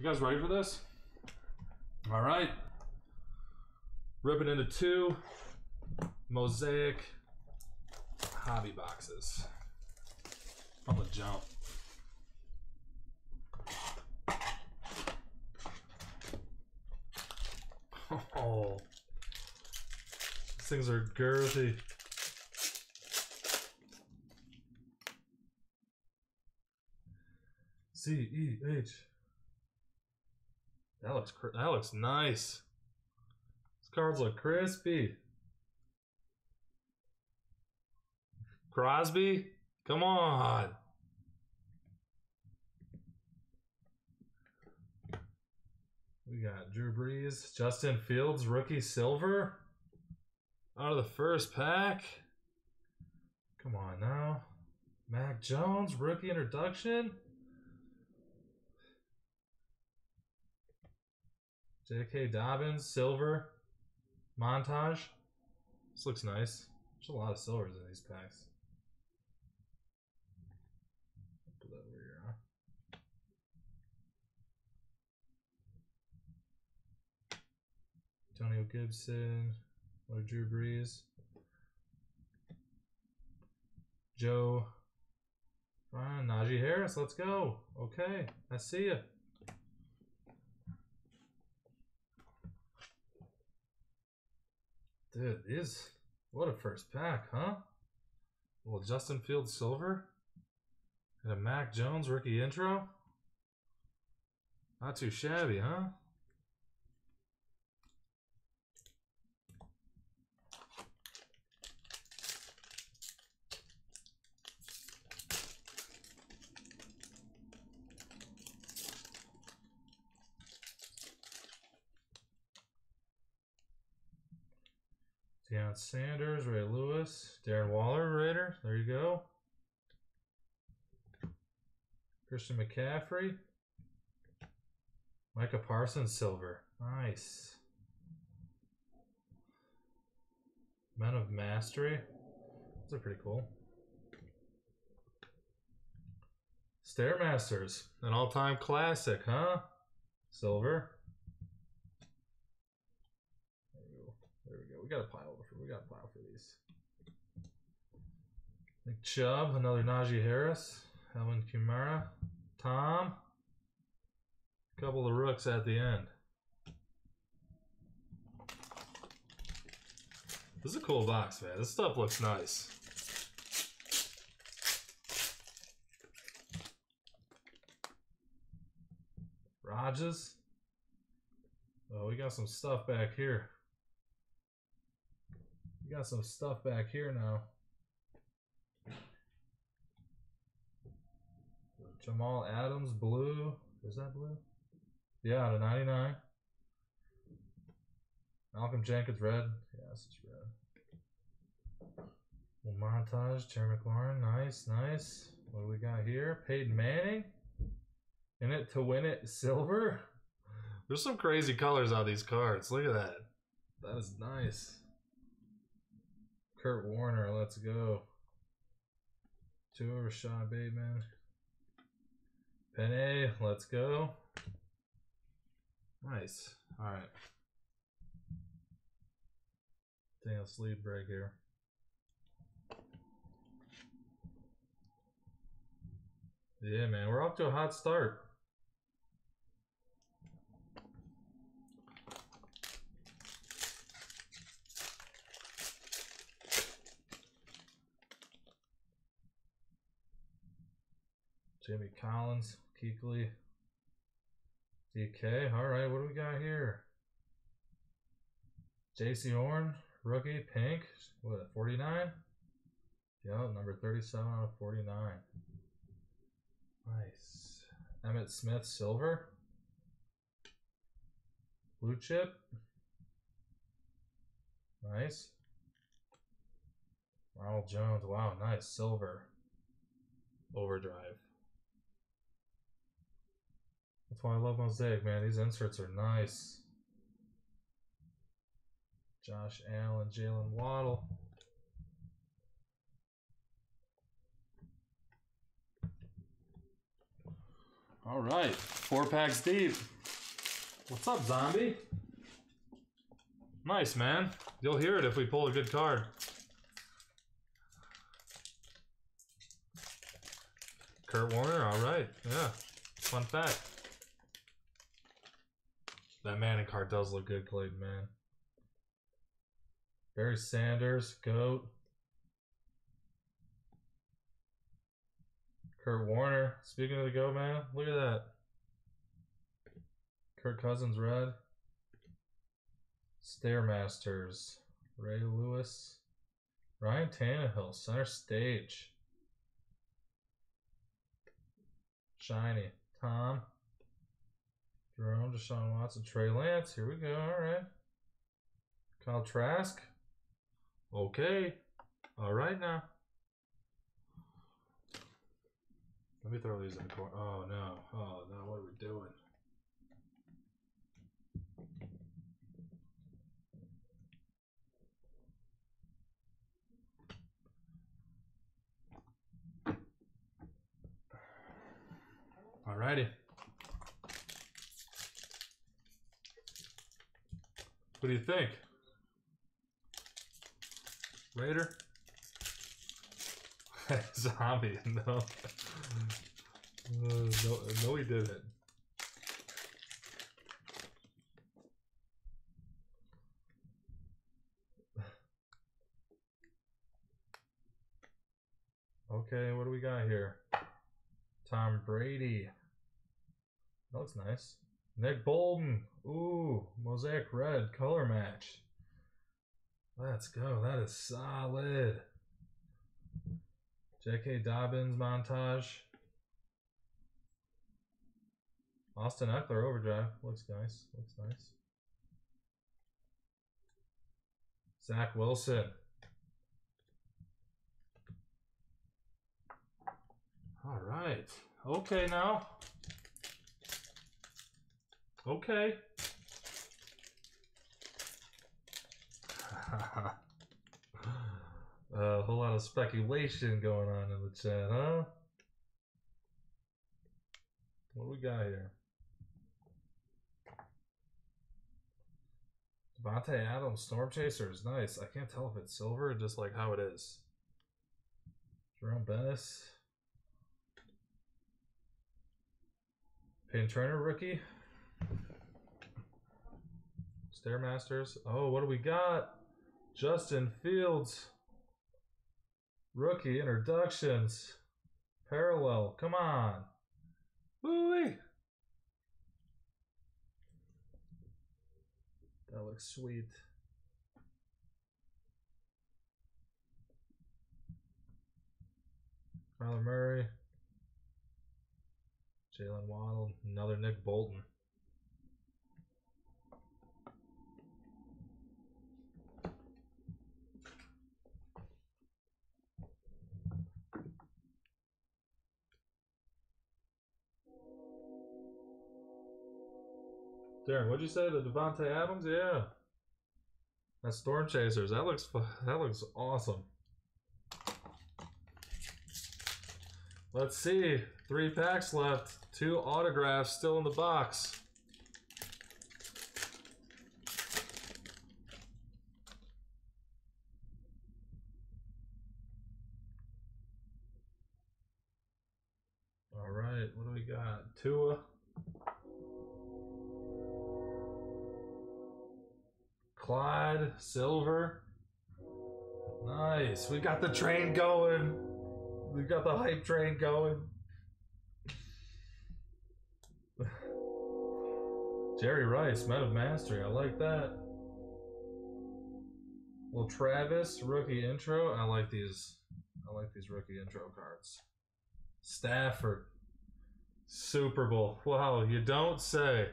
You guys ready for this? All right. Rip it into 2 Mosaic hobby boxes. I'm gonna jump. Oh, these things are girthy. CEH. That looks nice. These cards look crispy. Crosby, come on. We got Drew Brees, Justin Fields, rookie silver. Out of the first pack. Come on now. Mac Jones, rookie introduction. J.K. Dobbins, silver. Montage. This looks nice. There's a lot of silvers in these packs. Put that over here, huh? Antonio Gibson. Or Drew Brees. Joe. Fine. Najee Harris. Let's go. Okay. I see ya. Dude, these, what a first pack, huh? Well, Justin Fields silver. And a Mac Jones rookie intro. Not too shabby, huh? Deion Sanders, Ray Lewis, Darren Waller, Raider. There you go. Christian McCaffrey. Micah Parsons, silver. Nice. Men of Mastery. Those are pretty cool. Stairmasters, an all-time classic, huh? Silver. There we go. We got a pile for these. Nick Chubb, another Najee Harris, Alvin Kamara, Tom. A couple of rooks at the end. This is a cool box, man. This stuff looks nice. Rodgers. Oh, we got some stuff back here. We got some stuff back here now. Jamal Adams, blue. Is that blue? Yeah, out of 99. Malcolm Jenkins, red. Yeah, this is red. Well, montage, Terry McLaurin. Nice, nice. What do we got here? Peyton Manning. In it to win it, silver. There's some crazy colors on these cards. Look at that. That is nice. Kurt Warner, let's go. Rashad Bateman. Penny, let's go. Nice. All right. Daniel sleeve break here. Yeah, man, we're off to a hot start. Jimmy Collins, Kuechly, DK. All right, what do we got here? J.C. Horn, rookie, pink. What, 49? Yep, number 37 out of 49. Nice. Emmitt Smith, silver. Blue chip. Nice. Ronald Jones, wow, nice. Silver. Overdrive. That's why I love Mosaic, man. These inserts are nice. Josh Allen, Jalen Waddle. All right, 4 packs deep. What's up, zombie? Nice, man. You'll hear it if we pull a good card. Kurt Warner, all right. Yeah, fun fact. That Manning card does look good, Clayton, man. Barry Sanders, GOAT. Kurt Warner, speaking of the GOAT, man, look at that. Kirk Cousins, red. Stairmasters, Ray Lewis. Ryan Tannehill, center stage. Shiny, Tom. Jerome, Deshaun Watson, Trey Lance. Here we go. All right. Kyle Trask. Okay. All right now. Let me throw these in the corner. Oh no. Oh no. What are we doing? Alrighty. What do you think? Raider? Zombie, no. No, he didn't. Okay, what do we got here? Tom Brady. That looks nice. Nick Bolton. Ooh, Mosaic red color match. Let's go. That is solid. J.K. Dobbins montage. Austin Eckler overdrive. Looks nice. Looks nice. Zach Wilson. All right. Okay now. Okay. A whole lot of speculation going on in the chat, huh? What do we got here? Devontae Adams, Storm Chasers, nice. I can't tell if it's silver or just like how it is. Jerome Bettis. Payne Turner rookie. Stairmasters. Oh, what do we got? Justin Fields. Rookie introductions. Parallel. Come on. Woo-wee. That looks sweet. Kyler Murray. Jalen Waddle. Another Nick Bolton. Darren, what'd you say? The Devontae Adams? Yeah. That's Storm Chasers. That looks awesome. Let's see. 3 packs left. 2 autographs still in the box. All right. What do we got? Tua. Clyde, silver. Nice. We got the train going. We got the hype train going. Jerry Rice, Men of Mastery. I like that. Well, Travis, rookie intro. I like these rookie intro cards. Stafford, Super Bowl. Wow, you don't say.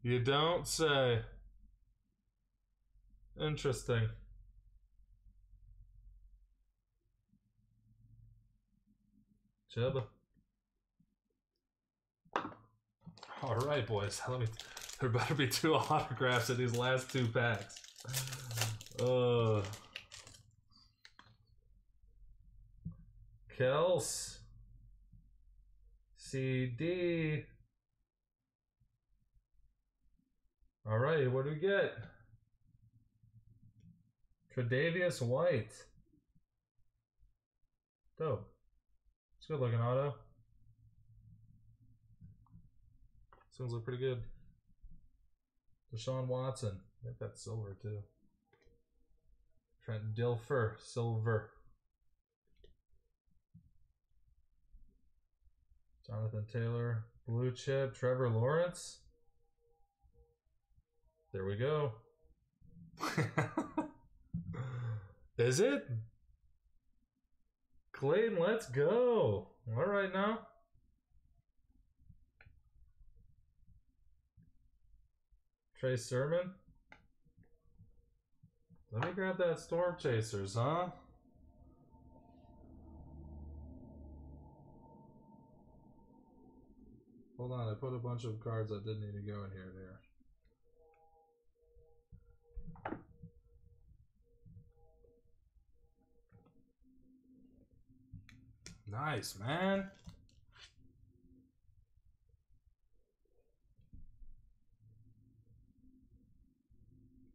You don't say. Interesting. Chuba. All right, boys. There better be 2 autographs in these last 2 packs. Kels. CD. All right, what do we get? Tre'Davious White. Dope. It's a good looking auto. Sounds look pretty good. Deshaun Watson. I think that's silver too. Trent Dilfer, silver. Jonathan Taylor, blue chip. Trevor Lawrence. There we go. Is it? Clayton, let's go. All right now. Trey Sermon. Let me grab that Storm Chasers, huh? Hold on, I put a bunch of cards that didn't need to go in here there. Nice, man.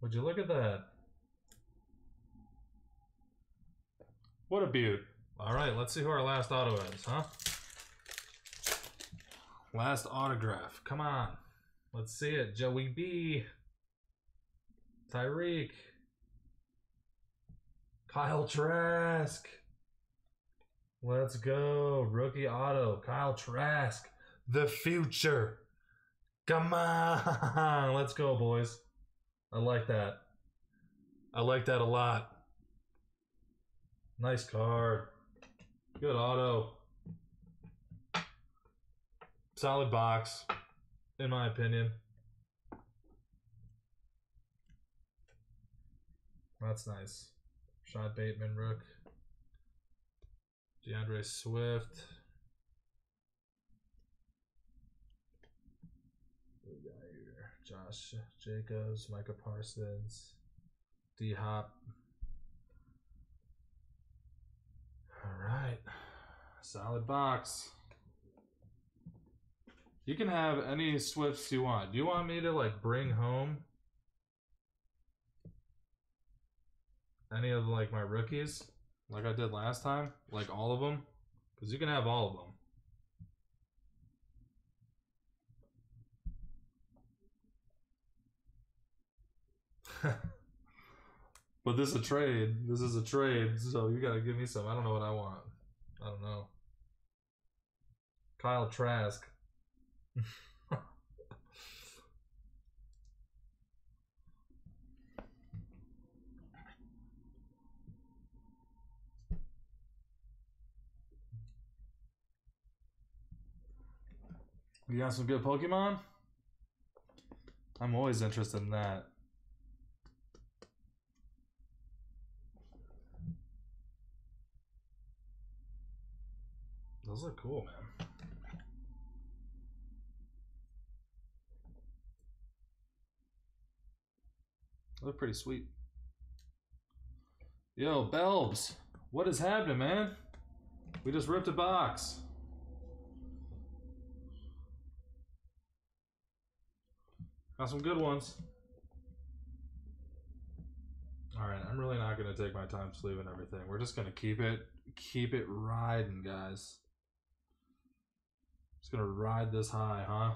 Would you look at that? What a beaut. All right, let's see who our last auto is, huh? Last autograph. Come on. Let's see it. Joey B. Tyreek. Kyle Trask. Let's go. Rookie auto. Kyle Trask. The future. Come on. Let's go, boys. I like that. I like that a lot. Nice card. Good auto. Solid box, in my opinion. That's nice. Rashad Bateman, Rook. DeAndre Swift. What we got here? Josh Jacobs, Micah Parsons, D Hop. All right. Solid box. You can have any Swifts you want. Do you want me to like bring home any of like my rookies like I did last time? Like all of them? Because you can have all of them. But this is a trade. This is a trade, so you gotta give me some. I don't know what I want. I don't know. Kyle Trask. You got some good Pokemon? I'm always interested in that. Those look cool, man. They look pretty sweet. Yo, Belbs, what is happening, man? We just ripped a box. Got some good ones. Alright, I'm really not going to take my time sleeving everything. We're just going to keep it riding, guys. Just going to ride this high, huh?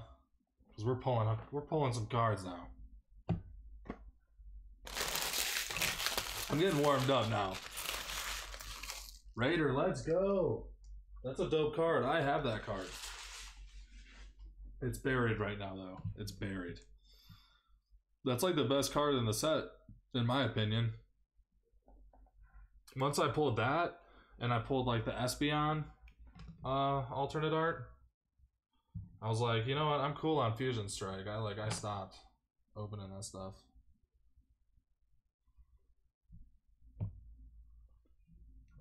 Because we're pulling some cards now. I'm getting warmed up now. Raider, let's go. That's a dope card. I have that card. It's buried right now, though. It's buried. That's like the best card in the set, in my opinion. Once I pulled that, and I pulled like the Espeon alternate art, I was like, you know what? I'm cool on Fusion Strike. I stopped opening that stuff.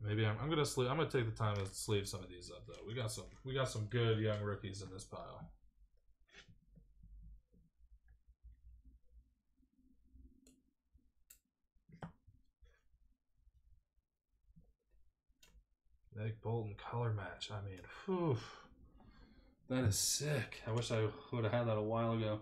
Maybe I'm gonna sleeve. I'm gonna take the time to sleeve some of these up though. We got some good young rookies in this pile. Nick Bolton color match. I mean, whew. That is sick. I wish I would have had that a while ago.